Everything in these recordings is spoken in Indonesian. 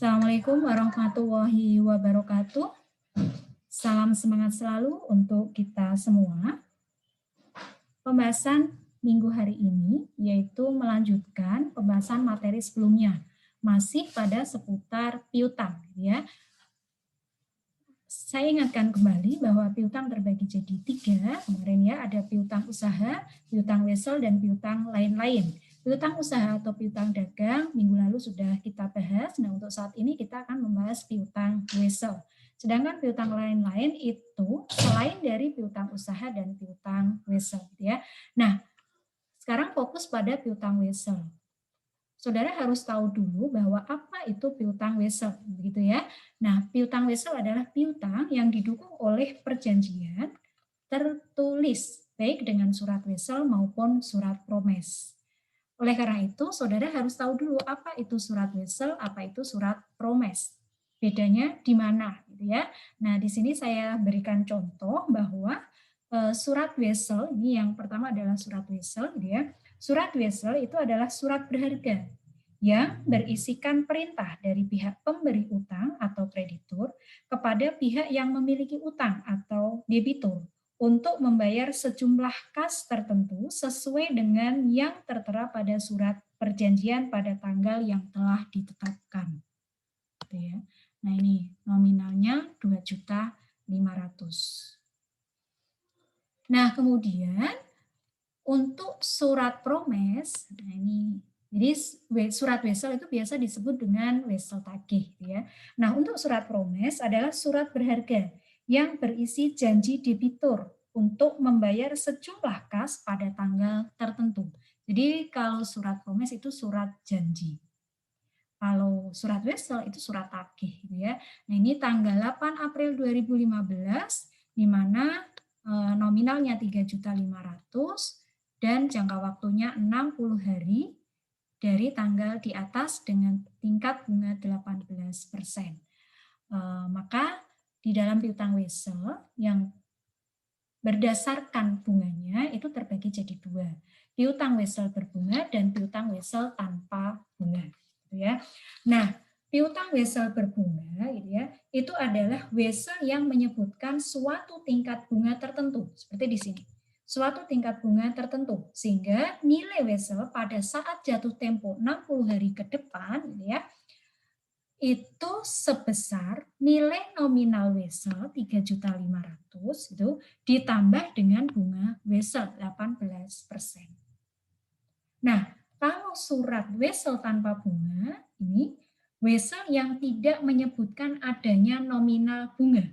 Assalamualaikum warahmatullahi wabarakatuh. Salam semangat selalu untuk kita semua. Pembahasan minggu hari ini yaitu melanjutkan pembahasan materi sebelumnya, masih pada seputar piutang, ya. Saya ingatkan kembali bahwa piutang terbagi jadi 3 kemarin, ya. Ada piutang usaha, piutang wesel, dan piutang lain-lain. Piutang usaha atau piutang dagang minggu lalu sudah kita bahas. Nah, untuk saat ini kita akan membahas piutang wesel. Sedangkan piutang lain-lain itu selain dari piutang usaha dan piutang wesel, ya. Nah, sekarang fokus pada piutang wesel. Saudara harus tahu dulu bahwa apa itu piutang wesel, begitu ya. Nah, piutang wesel adalah piutang yang didukung oleh perjanjian tertulis, baik dengan surat wesel maupun surat promes. Oleh karena itu, saudara harus tahu dulu apa itu surat wesel, apa itu surat promes. Bedanya di mana, gitu ya. Nah, di sini saya berikan contoh bahwa surat wesel ini yang pertama adalah surat wesel, gitu ya. Surat wesel itu adalah surat berharga yang berisikan perintah dari pihak pemberi utang atau kreditur kepada pihak yang memiliki utang atau debitur untuk membayar sejumlah kas tertentu sesuai dengan yang tertera pada surat perjanjian pada tanggal yang telah ditetapkan. Gitu ya. Nah, ini nominalnya 2.500.000. Nah, kemudian untuk surat promes, nah ini, jadi surat wesel itu biasa disebut dengan wesel tagih, ya. Nah, untuk surat promes adalah surat berharga yang berisi janji debitur untuk membayar sejumlah kas pada tanggal tertentu. Jadi kalau surat promes itu surat janji. Kalau surat wesel itu surat tagih, gitu ya. Nah, ini tanggal 8 April 2015 di mana nominalnya 3.500.000 dan jangka waktunya 60 hari dari tanggal di atas dengan tingkat bunga 18%. Maka di dalam piutang wesel yang berdasarkan bunganya itu terbagi jadi 2. Piutang wesel berbunga dan piutang wesel tanpa bunga. Gitu ya. Nah, piutang wesel berbunga, gitu ya, itu adalah wesel yang menyebutkan suatu tingkat bunga tertentu, seperti di sini. Suatu tingkat bunga tertentu, sehingga nilai wesel pada saat jatuh tempo 60 hari ke depan, gitu ya, itu sebesar nilai nominal wesel 3.500.000 itu ditambah dengan bunga wesel 18%. Nah, kalau surat wesel tanpa bunga ini wesel yang tidak menyebutkan adanya nominal bunga.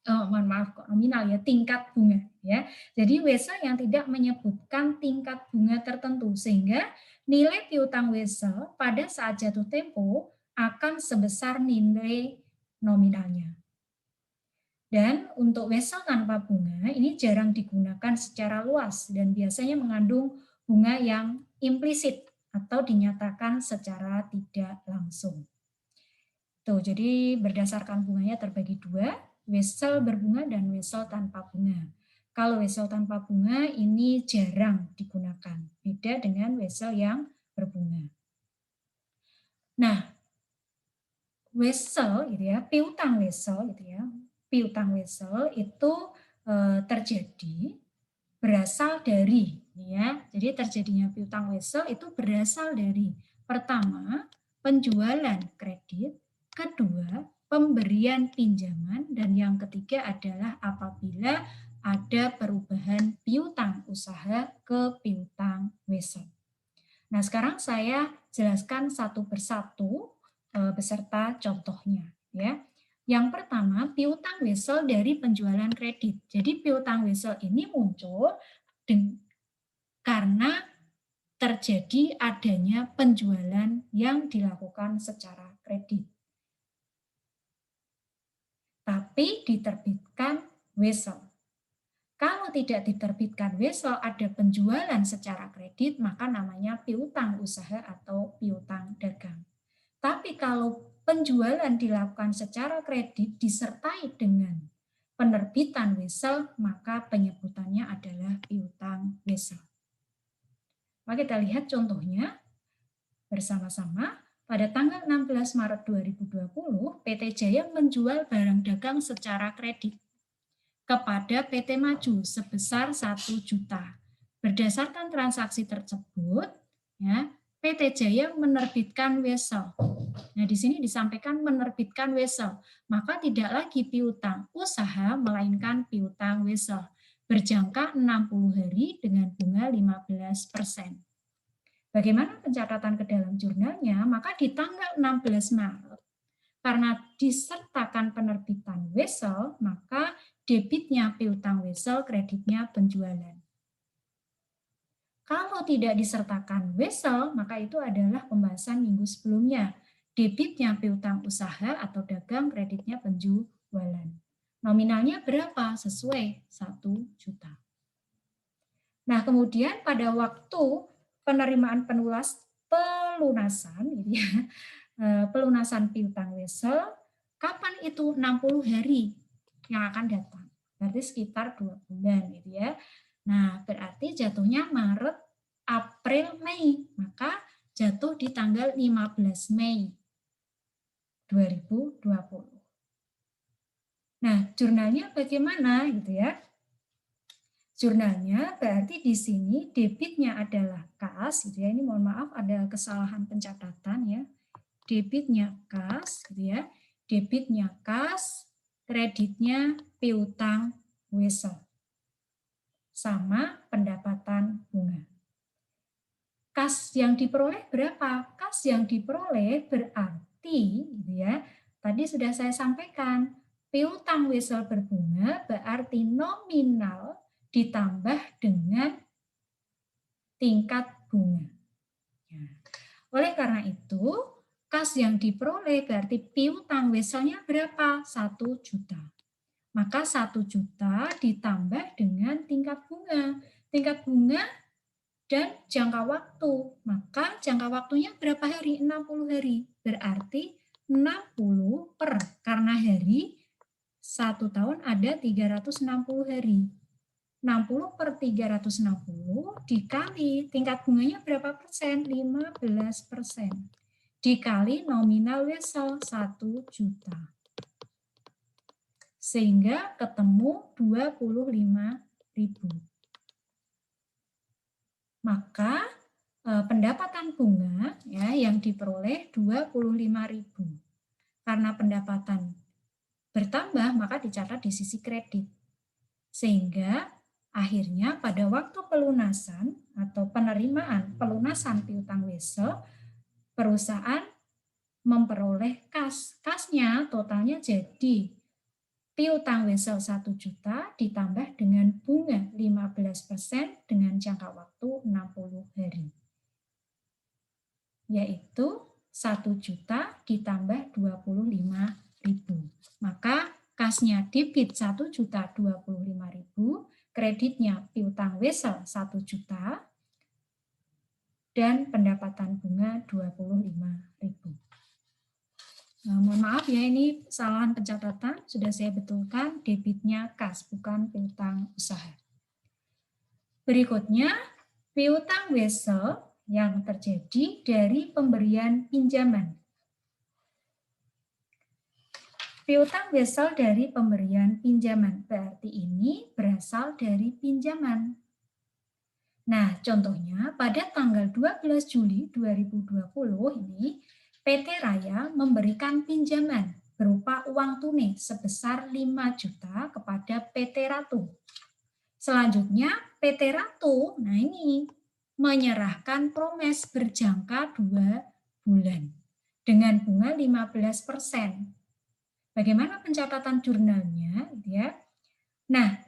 Mohon maaf, kok nominal ya, tingkat bunga ya. Jadi wesel yang tidak menyebutkan tingkat bunga tertentu sehingga nilai piutang wesel pada saat jatuh tempo akan sebesar nilai nominalnya. Dan untuk wesel tanpa bunga ini jarang digunakan secara luas dan biasanya mengandung bunga yang implisit atau dinyatakan secara tidak langsung. Tuh, jadi berdasarkan bunganya terbagi 2, wesel berbunga dan wesel tanpa bunga. Kalau wesel tanpa bunga ini jarang digunakan, beda dengan wesel yang berbunga. Nah, wesel gitu ya, piutang wesel gitu ya. Piutang wesel itu terjadi berasal dari ya. Jadi terjadinya piutang wesel itu berasal dari pertama, penjualan kredit, kedua, pemberian pinjaman, dan yang ketiga adalah apabila ada perubahan piutang usaha ke piutang wesel. Nah, sekarang saya jelaskan satu persatu beserta contohnya ya. Yang pertama, piutang wesel dari penjualan kredit. Jadi piutang wesel ini muncul karena terjadi adanya penjualan yang dilakukan secara kredit. Tapi diterbitkan wesel. Kalau tidak diterbitkan wesel, ada penjualan secara kredit, maka namanya piutang usaha atau piutang dagang. Tapi kalau penjualan dilakukan secara kredit disertai dengan penerbitan wesel, maka penyebutannya adalah piutang wesel. Mari kita lihat contohnya bersama-sama. Pada tanggal 16 Maret 2020, PT Jaya menjual barang dagang secara kredit kepada PT Maju sebesar 1 juta. Berdasarkan transaksi tersebut, ya, PT Jaya menerbitkan wesel. Nah, di sini disampaikan menerbitkan wesel, maka tidak lagi piutang usaha melainkan piutang wesel berjangka 60 hari dengan bunga 15%. Bagaimana pencatatan ke dalam jurnalnya? Maka di tanggal 16 Maret, karena disertakan penerbitan wesel, maka debitnya piutang wesel, kreditnya penjualan. Kalau tidak disertakan wesel, maka itu adalah pembahasan minggu sebelumnya. Debitnya piutang usaha atau dagang, kreditnya penjualan. Nominalnya berapa? Sesuai 1 juta. Nah, kemudian pada waktu penerimaan pelunasan, gitu ya, pelunasan piutang wesel, kapan itu? 60 hari yang akan datang. Berarti sekitar 2 bulan, gitu ya. Nah, berarti jatuhnya Maret, April, Mei. Maka jatuh di tanggal 15 Mei 2020. Nah, jurnalnya bagaimana, gitu ya? Jurnalnya berarti di sini debitnya adalah kas, gitu ya. Ini mohon maaf ada kesalahan pencatatan ya. Debitnya kas, gitu ya. Debitnya kas, kreditnya piutang wesel. Sama pendapatan bunga. Kas yang diperoleh berapa? Kas yang diperoleh berarti, gitu ya. Tadi sudah saya sampaikan, piutang wesel berbunga berarti nominal ditambah dengan tingkat bunga. Ya. Oleh karena itu, kas yang diperoleh berarti piutang weselnya berapa? 1 juta. Maka 1 juta ditambah dengan tingkat bunga. Tingkat bunga dan jangka waktu. Maka jangka waktunya berapa hari? 60 hari. Berarti 60 per, karena hari 1 tahun ada 360 hari. 60 per 360 dikali tingkat bunganya berapa persen? 15%. Dikali nominal wesel 1 juta. Sehingga ketemu 25.000. Maka pendapatan bunga ya yang diperoleh 25.000. Karena pendapatan bertambah maka dicatat di sisi kredit. Sehingga akhirnya pada waktu pelunasan atau penerimaan pelunasan piutang wesel, perusahaan memperoleh kas. Kasnya totalnya jadi piutang wesel 1 juta ditambah dengan bunga 15% dengan jangka waktu 60 hari. Yaitu 1 juta ditambah 25.000. Maka kasnya debit 1.025.000, kreditnya piutang wesel 1 juta, dan pendapatan bunga 25.000. Nah, mohon maaf ya, ini kesalahan pencatatan, sudah saya betulkan, debitnya kas, bukan piutang usaha. Berikutnya, piutang wesel yang terjadi dari pemberian pinjaman. Piutang wesel dari pemberian pinjaman, berarti ini berasal dari pinjaman. Nah, contohnya pada tanggal 12 Juli 2020 ini, PT Raya memberikan pinjaman berupa uang tunai sebesar 5 juta kepada PT Ratu. Selanjutnya, PT Ratu, nah ini, menyerahkan promes berjangka 2 bulan dengan bunga 15%. Bagaimana pencatatan jurnalnya, ya? Nah,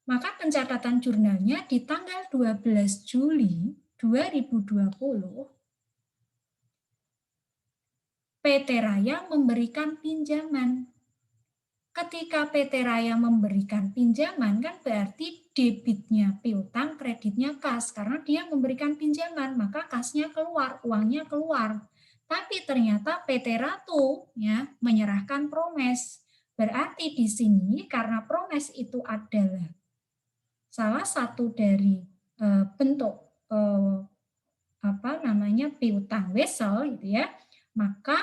maka pencatatan jurnalnya di tanggal 12 Juli 2020, PT Raya memberikan pinjaman. Ketika PT Raya memberikan pinjaman, kan berarti debitnya piutang, kreditnya kas. Karena dia memberikan pinjaman, maka kasnya keluar, uangnya keluar. Tapi ternyata PT Ratu ya menyerahkan promes. Berarti di sini karena promes itu adalah salah satu dari bentuk piutang wesel gitu ya. maka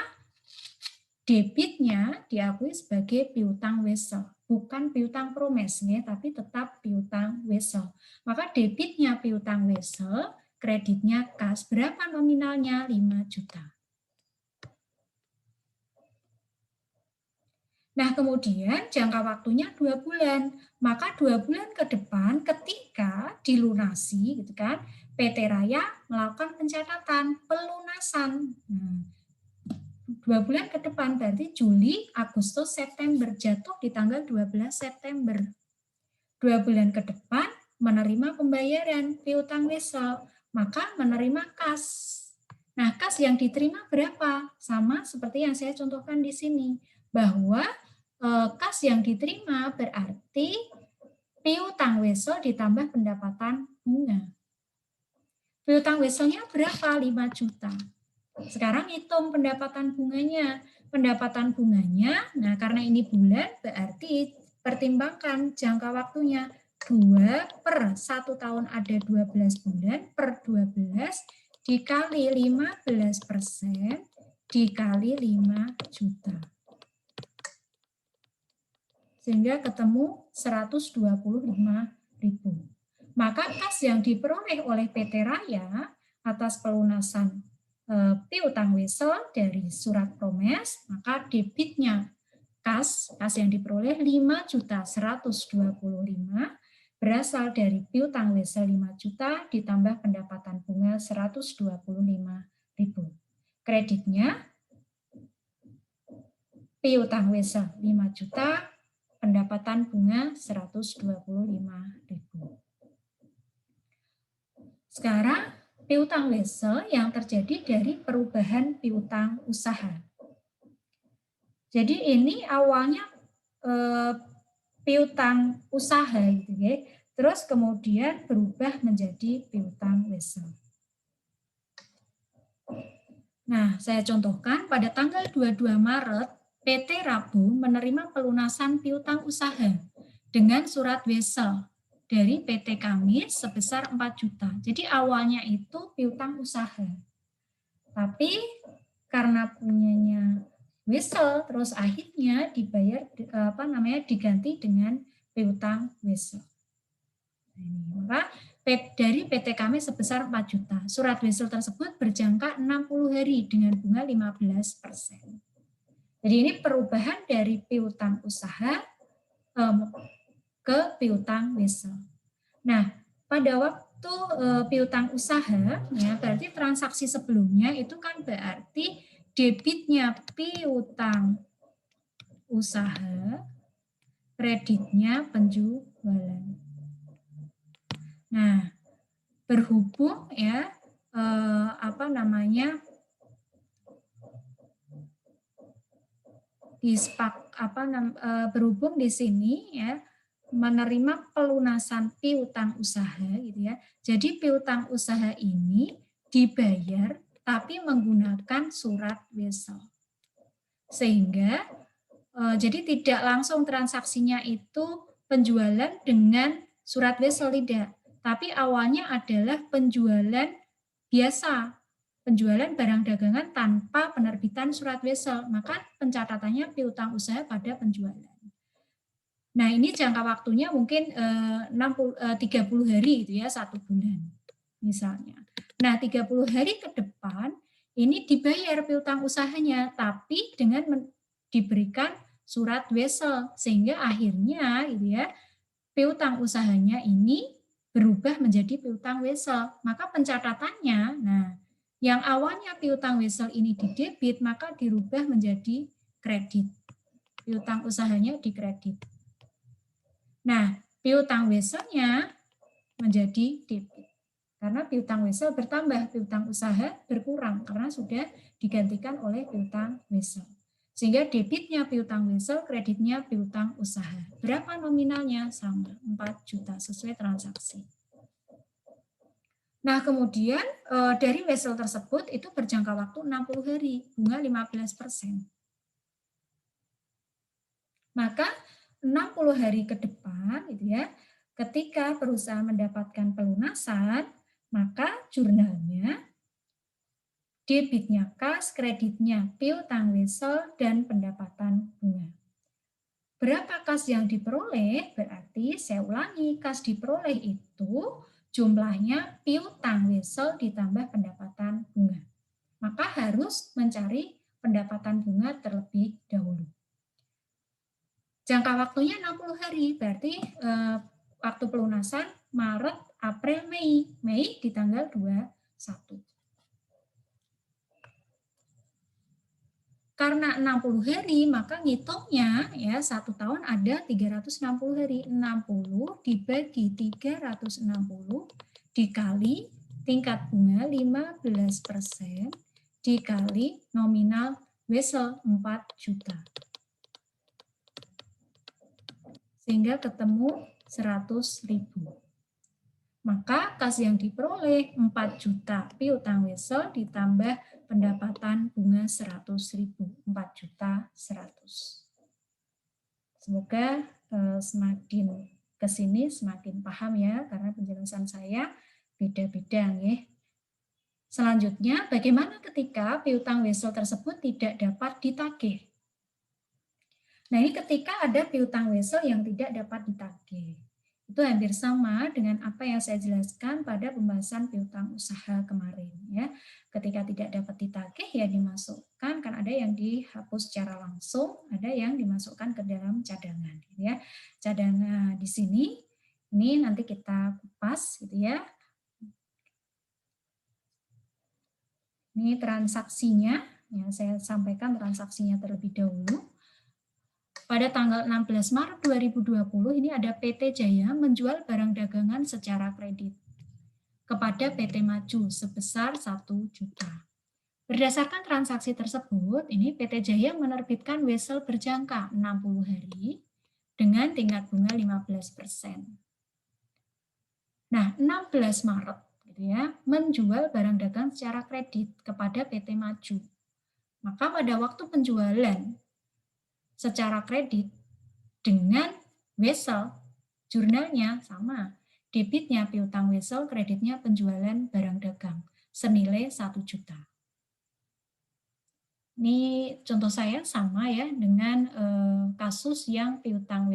debitnya diakui sebagai piutang wesel, bukan piutang promes, ya, tapi tetap piutang wesel. Maka debitnya piutang wesel, kreditnya kas. Berapa nominalnya? 5 juta. Nah, kemudian jangka waktunya 2 bulan. Maka 2 bulan ke depan ketika dilunasi, gitu kan, PT Raya melakukan pencatatan pelunasan. Nah, 2 bulan ke depan berarti Juli, Agustus, September, jatuh di tanggal 12 September. 2 bulan ke depan menerima pembayaran piutang wesel, maka menerima kas. Nah, kas yang diterima berapa? Sama seperti yang saya contohkan di sini, bahwa kas yang diterima berarti piutang wesel ditambah pendapatan bunga. Piutang weselnya berapa? 5 juta. Sekarang hitung pendapatan bunganya. Pendapatan bunganya, nah karena ini bulan, berarti pertimbangkan jangka waktunya. 2 per 1 tahun ada 12 bulan, per 12 dikali 15% dikali 5 juta. Sehingga ketemu 125.000. Maka kas yang diperoleh oleh PT Raya atas pelunasan piutang wesel dari surat promes, maka debitnya kas yang diperoleh 5.125.000 berasal dari piutang wesel 5 juta ditambah pendapatan bunga 125.000. Kreditnya piutang wesel 5 juta, pendapatan bunga 125.000. Sekarang piutang wesel yang terjadi dari perubahan piutang usaha. Jadi ini awalnya piutang usaha gitu ya. Terus kemudian berubah menjadi piutang wesel. Nah, saya contohkan pada tanggal 22 Maret PT Rabu menerima pelunasan piutang usaha dengan surat wesel dari PT kami sebesar 4 juta. Jadi awalnya itu piutang usaha. Tapi karena punyanya wesel, terus akhirnya dibayar diganti dengan piutang wesel. Maka dari PT kami sebesar 4 juta. Surat wesel tersebut berjangka 60 hari dengan bunga 15%. Jadi ini perubahan dari piutang usaha ke piutang wesel. Nah, pada waktu piutang usaha, ya berarti transaksi sebelumnya itu kan berarti debitnya piutang usaha, kreditnya penjualan. Nah, berhubung ya berhubung di sini ya menerima pelunasan piutang usaha gitu ya. Jadi piutang usaha ini dibayar tapi menggunakan surat wesel. Sehingga jadi tidak langsung transaksinya itu penjualan dengan surat wesel, tidak. Tapi awalnya adalah penjualan biasa, penjualan barang dagangan tanpa penerbitan surat wesel, maka pencatatannya piutang usaha pada penjualan. Nah, ini jangka waktunya mungkin 30 hari itu ya, 1 bulan misalnya. Nah, 30 hari ke depan ini dibayar piutang usahanya, tapi dengan diberikan surat wesel, sehingga akhirnya gitu ya, piutang usahanya ini berubah menjadi piutang wesel. Maka pencatatannya, nah yang awalnya piutang wesel ini didebit, maka dirubah menjadi kredit. Piutang usahanya dikredit. Nah, piutang weselnya menjadi debit. Karena piutang wesel bertambah, piutang usaha berkurang karena sudah digantikan oleh piutang wesel. Sehingga debitnya piutang wesel, kreditnya piutang usaha. Berapa nominalnya? Sama, 4 juta sesuai transaksi. Nah, kemudian dari wesel tersebut itu berjangka waktu 60 hari, bunga 15%. Maka 60 hari ke depan gitu ya, ketika perusahaan mendapatkan pelunasan, maka jurnalnya Debitnya kas, kreditnya piutang wesel, dan pendapatan bunga. Berapa kas yang diperoleh? Berarti saya ulangi, kas diperoleh itu jumlahnya piutang wesel ditambah pendapatan bunga. Maka harus mencari pendapatan bunga terlebih dahulu. Jangka waktunya 60 hari, berarti waktu pelunasan Maret, April, Mei. Mei di tanggal 21. Karena 60 hari, maka ngitungnya ya 1 tahun ada 360 hari. 60 dibagi 360 dikali tingkat bunga 15% dikali nominal wesel 4 juta. Sehingga ketemu 100.000. Maka kas yang diperoleh 4 juta piutang wesel ditambah pendapatan bunga 100.000, 4.100.000. Semoga semakin ke sini semakin paham ya, karena penjelasan saya beda-beda nih. Selanjutnya, bagaimana ketika piutang wesel tersebut tidak dapat ditagih? Nah, ini ketika ada piutang wesel yang tidak dapat ditagih. Itu hampir sama dengan apa yang saya jelaskan pada pembahasan piutang usaha kemarin ya. Ketika tidak dapat ditagih ya dimasukkan, kan ada yang dihapus secara langsung, ada yang dimasukkan ke dalam cadangan gitu ya. Cadangan di sini ini nanti kita kupas gitu ya. Ini transaksinya, ya saya sampaikan transaksinya terlebih dahulu. Pada tanggal 16 Maret 2020 ini ada PT Jaya menjual barang dagangan secara kredit kepada PT Maju sebesar 1 juta. Berdasarkan transaksi tersebut, ini PT Jaya menerbitkan wesel berjangka 60 hari dengan tingkat bunga 15%. Nah, 16 Maret gitu ya, menjual barang dagang secara kredit kepada PT Maju. Maka pada waktu penjualan secara kredit dengan wesel, jurnalnya sama. Debitnya piutang wesel, kreditnya penjualan barang dagang senilai 1 juta. Ini contoh saya sama ya dengan kasus yang piutang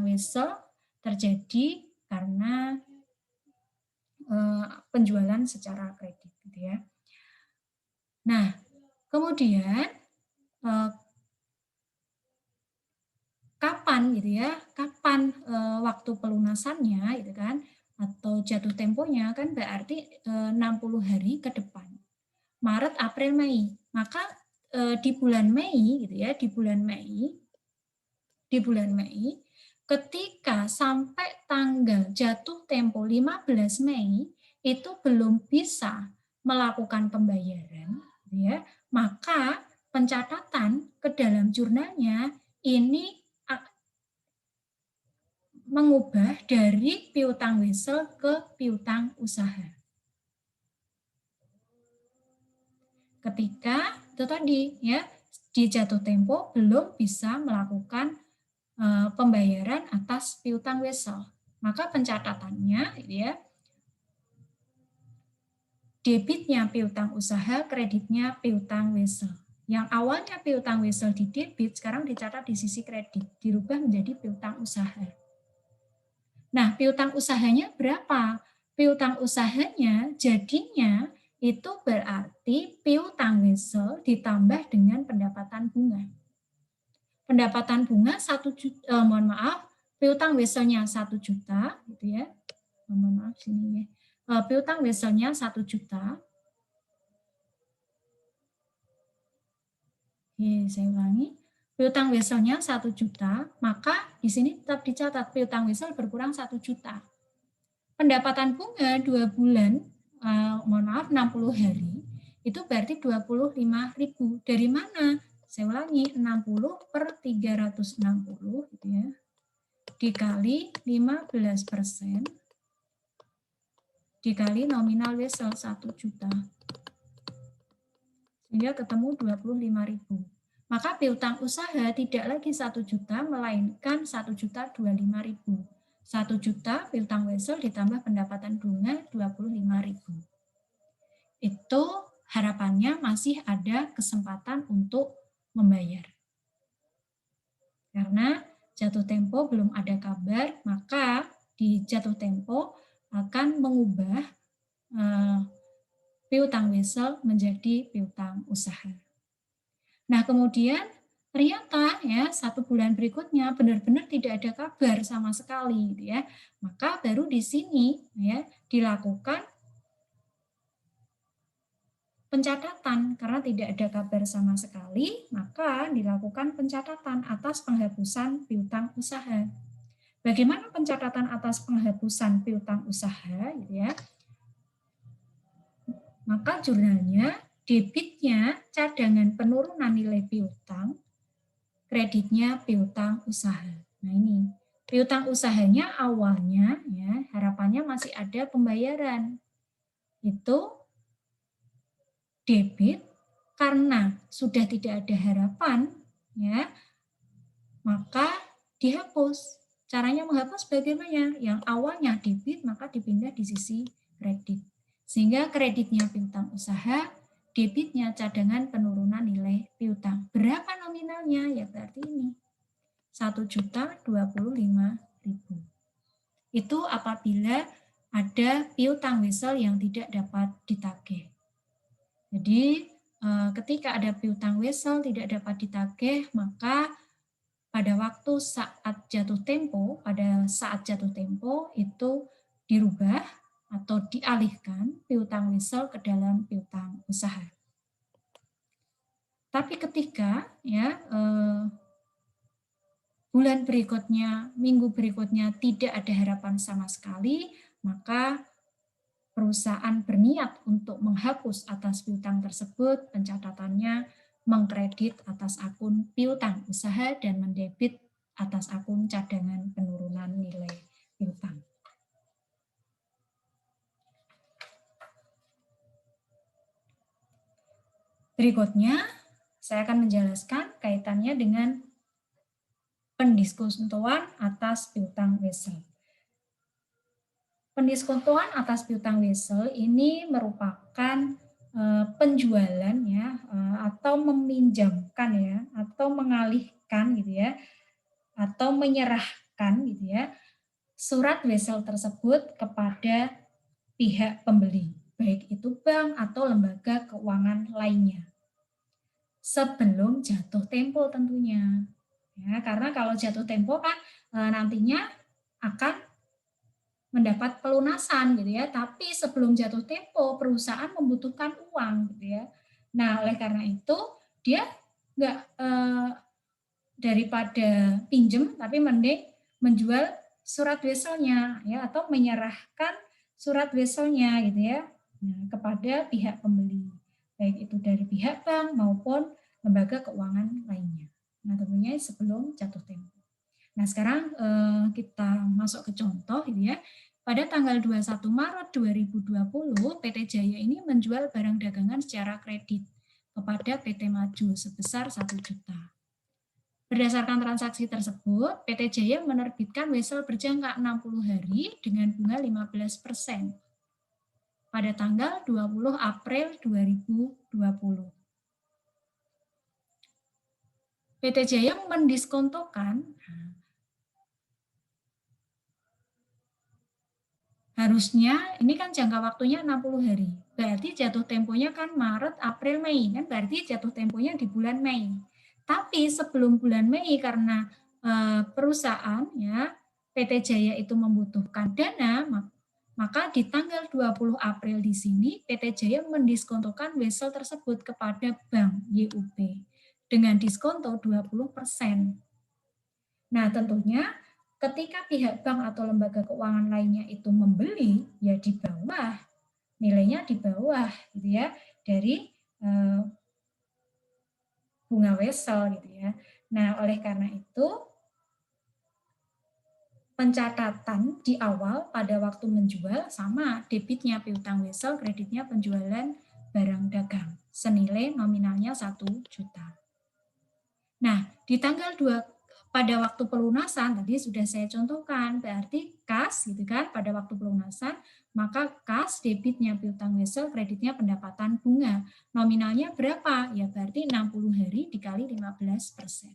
wesel terjadi karena penjualan secara kredit gitu ya. Nah, kemudian kapan gitu ya, kapan waktu pelunasannya gitu kan, atau jatuh temponya kan berarti 60 hari ke depan. Maret, April, Mei. Maka di bulan Mei gitu ya, di bulan Mei ketika sampai tanggal jatuh tempo 15 Mei itu belum bisa melakukan pembayaran gitu ya, maka pencatatan ke dalam jurnalnya ini mengubah dari piutang wesel ke piutang usaha. Ketika itu tadi ya di jatuh tempo belum bisa melakukan pembayaran atas piutang wesel, maka pencatatannya ya debitnya piutang usaha, kreditnya piutang wesel. Yang awalnya piutang wesel di debit sekarang dicatat di sisi kredit, dirubah menjadi piutang usaha. Nah, piutang usahanya berapa? Piutang usahanya jadinya itu berarti piutang wesel ditambah dengan pendapatan bunga. Pendapatan bunga 1 juta, piutang weselnya 1 juta gitu ya. Mohon maaf sini ya. Piutang weselnya 1 juta. Oke, saya ulangi. Piutang weselnya 1 juta, maka di sini tetap dicatat piutang wesel berkurang 1 juta. Pendapatan bunga 2 bulan, 60 hari, itu berarti 25.000. Dari mana? Saya ulangi, 60 per 360 gitu ya, dikali 15% dikali nominal wesel 1 juta. Sehingga ketemu 25.000. Maka piutang usaha tidak lagi 1 juta, melainkan 1.025.000. 1 juta piutang wesel ditambah pendapatan bunga 25.000. itu harapannya masih ada kesempatan untuk membayar. Karena jatuh tempo belum ada kabar, maka di jatuh tempo akan mengubah piutang wesel menjadi piutang usaha. Nah, kemudian ternyata ya 1 bulan berikutnya benar-benar tidak ada kabar sama sekali gitu ya. Maka baru di sini ya dilakukan pencatatan. Karena tidak ada kabar sama sekali, maka dilakukan pencatatan atas penghapusan piutang usaha. Bagaimana pencatatan atas penghapusan piutang usaha gitu ya? Maka jurnalnya, debitnya cadangan penurunan nilai piutang, kreditnya piutang usaha. Nah ini, piutang usahanya awalnya ya harapannya masih ada pembayaran. Itu debit karena sudah tidak ada harapan ya, maka dihapus. Caranya menghapus bagaimana? Yang awalnya debit maka dipindah di sisi kredit. Sehingga kreditnya piutang usaha, debitnya cadangan penurunan nilai piutang. Berapa nominalnya? Ya berarti ini. 1.025.000. Itu apabila ada piutang wesel yang tidak dapat ditagih. Jadi ketika ada piutang wesel tidak dapat ditagih, maka pada saat jatuh tempo itu dirubah atau dialihkan piutang wesel ke dalam piutang usaha. Tapi ketika ya bulan berikutnya, minggu berikutnya tidak ada harapan sama sekali, maka perusahaan berniat untuk menghapus atas piutang tersebut, pencatatannya mengkredit atas akun piutang usaha dan mendebit atas akun cadangan penurunan nilai piutang. Berikutnya, saya akan menjelaskan kaitannya dengan pendiskontoan atas piutang wesel. Pendiskontoan atas piutang wesel ini merupakan penjualan ya atau meminjamkan ya atau mengalihkan gitu ya atau menyerahkan gitu ya surat wesel tersebut kepada pihak pembeli, baik itu bank atau lembaga keuangan lainnya. Sebelum jatuh tempo tentunya. Ya, karena kalau jatuh tempo kan nantinya akan mendapat pelunasan gitu ya, tapi sebelum jatuh tempo perusahaan membutuhkan uang gitu ya. Nah, oleh karena itu dia nggak daripada pinjem tapi mending menjual surat weselnya ya atau menyerahkan surat weselnya gitu ya kepada pihak pembeli, baik itu dari pihak bank maupun lembaga keuangan lainnya. Nah, tentunya sebelum jatuh tempo. Nah, sekarang kita masuk ke contoh gitu ya. Pada tanggal 21 Maret 2020, PT Jaya ini menjual barang dagangan secara kredit kepada PT Maju sebesar 1 juta. Berdasarkan transaksi tersebut, PT Jaya menerbitkan wesel berjangka 60 hari dengan bunga 15% pada tanggal 20 April 2020. PT Jaya mendiskontokan harusnya ini kan jangka waktunya 60 hari. Berarti jatuh temponya kan Maret, April, Mei. Kan berarti jatuh temponya di bulan Mei. Tapi sebelum bulan Mei karena perusahaan ya PT Jaya itu membutuhkan dana, maka di tanggal 20 April di sini PT Jaya mendiskontokan wesel tersebut kepada Bank YUP dengan diskonto 20%. Nah, tentunya ketika pihak bank atau lembaga keuangan lainnya itu membeli, ya di bawah, nilainya di bawah gitu ya, dari bunga wesel gitu ya. Nah, oleh karena itu, pencatatan di awal pada waktu menjual sama debitnya piutang wesel, kreditnya penjualan barang dagang, senilai nominalnya 1 juta. Nah, di tanggal pada waktu pelunasan tadi sudah saya contohkan, berarti kas gitu kan pada waktu pelunasan, maka kas debitnya piutang wesel, kreditnya pendapatan bunga. Nominalnya berapa? Ya berarti 60 hari dikali 15%.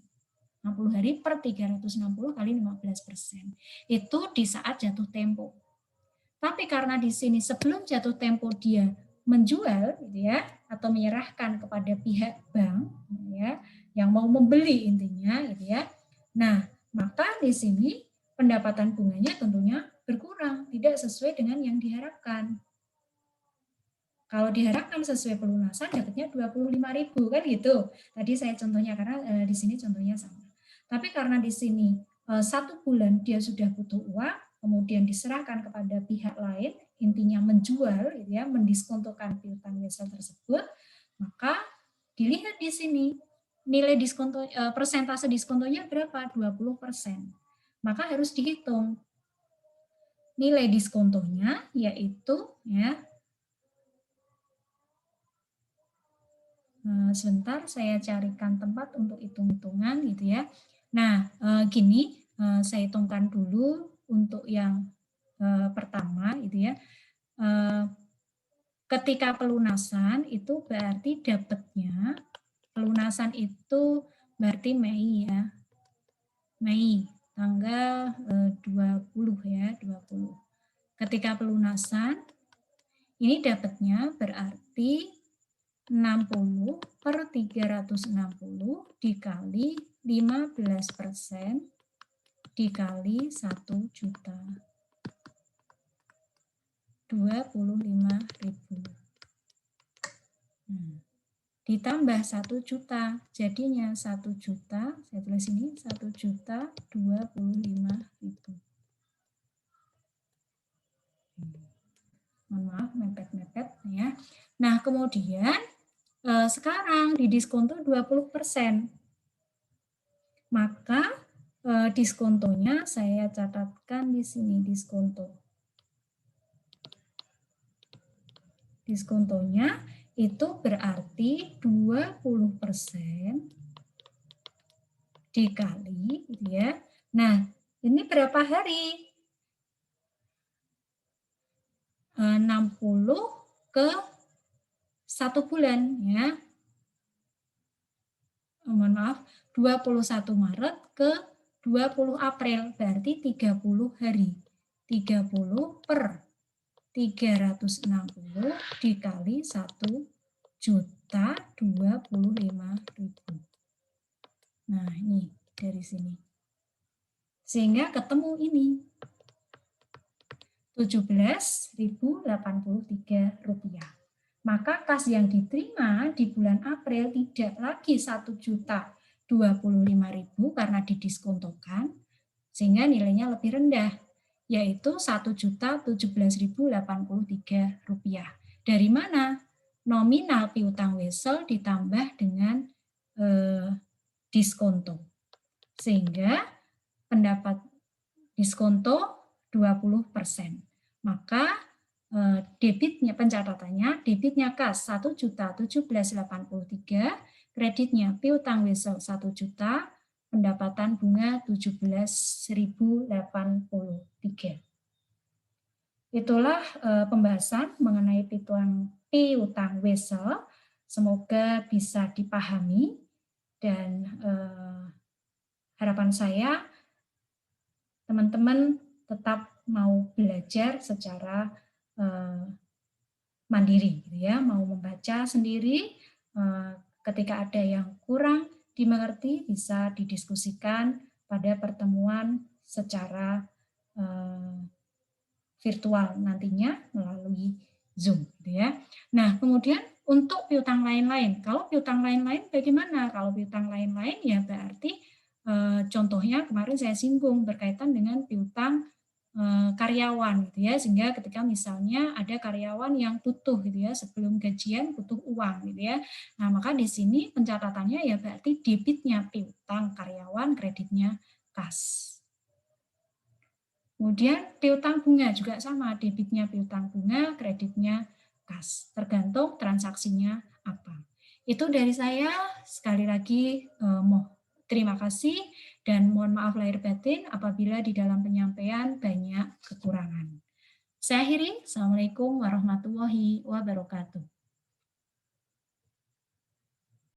60 hari per 360 kali 15%. Itu di saat jatuh tempo. Tapi karena di sini sebelum jatuh tempo dia menjual gitu ya atau menyerahkan kepada pihak bank ya yang mau membeli intinya gitu ya. Nah, maka di sini pendapatan bunganya tentunya berkurang, tidak sesuai dengan yang diharapkan. Kalau diharapkan sesuai pelunasan dapatnya 25.000 kan gitu. Tadi saya contohnya karena di sini contohnya sama. Tapi karena di sini 1 bulan dia sudah butuh uang, kemudian diserahkan kepada pihak lain, intinya menjual, gitu ya, mendiskontokan piutang wesel tersebut, maka dilihat di sini nilai diskonto persentase diskontonya berapa? 20%. Maka harus dihitung nilai diskontonya yaitu ya sebentar saya carikan tempat untuk hitung-hitungan gitu ya. Nah, gini saya hitungkan dulu untuk yang pertama gitu ya. Ketika pelunasan itu berarti dapatnya pelunasan itu berarti Mei ya. Mei tanggal 20 ya, 20. Ketika pelunasan ini dapatnya berarti 60 per 360 dikali 15% dikali 1 juta. 25.000. Ditambah 1 juta, jadinya 1 juta, saya tulis ini 1 juta 25.000. Mohon maaf, mepet-mepet ya. Nah, kemudian sekarang di diskonto 20%. Maka diskontonya saya catatkan di sini diskonto. Diskontonya itu berarti 20% dikali gitu ya. Nah, ini berapa hari? 60 ke 1 bulan ya. Mohon maaf, 21 Maret ke 20 April berarti 30 hari. 30 per 360 dikali 1 juta 25.000. Nah, ini dari sini. Sehingga ketemu ini. 17.083 rupiah. Maka kas yang diterima di bulan April tidak lagi 1.025.000 karena didiskontokan, sehingga nilainya lebih rendah, yaitu 1.017.083 rupiah. Dari mana? Nominal piutang wesel ditambah dengan diskonto. Sehingga pendapat diskonto 20%. Maka debitnya pencatatannya, debitnya kas 1.017.083, kreditnya piutang wesel 1 juta, pendapatan bunga 17.083. Itulah pembahasan mengenai piutang wesel. Semoga bisa dipahami dan harapan saya teman-teman tetap mau belajar secara mandiri, gitu ya, mau membaca sendiri. Ketika ada yang kurang dimengerti bisa didiskusikan pada pertemuan secara virtual nantinya melalui Zoom, gitu ya. Nah, kemudian untuk piutang lain-lain, kalau piutang lain-lain bagaimana? Kalau piutang lain-lain ya berarti contohnya kemarin saya singgung berkaitan dengan piutang karyawan gitu ya, sehingga ketika misalnya ada karyawan yang butuh gitu ya sebelum gajian butuh uang gitu ya. Nah, maka di sini pencatatannya ya berarti debitnya piutang karyawan, kreditnya kas. Kemudian piutang bunga juga sama, debitnya piutang bunga, kreditnya kas, tergantung transaksinya apa. Itu dari saya, sekali lagi terima kasih Dan mohon maaf lahir batin apabila di dalam penyampaian banyak kekurangan. Saya akhiri. Assalamualaikum warahmatullahi wabarakatuh.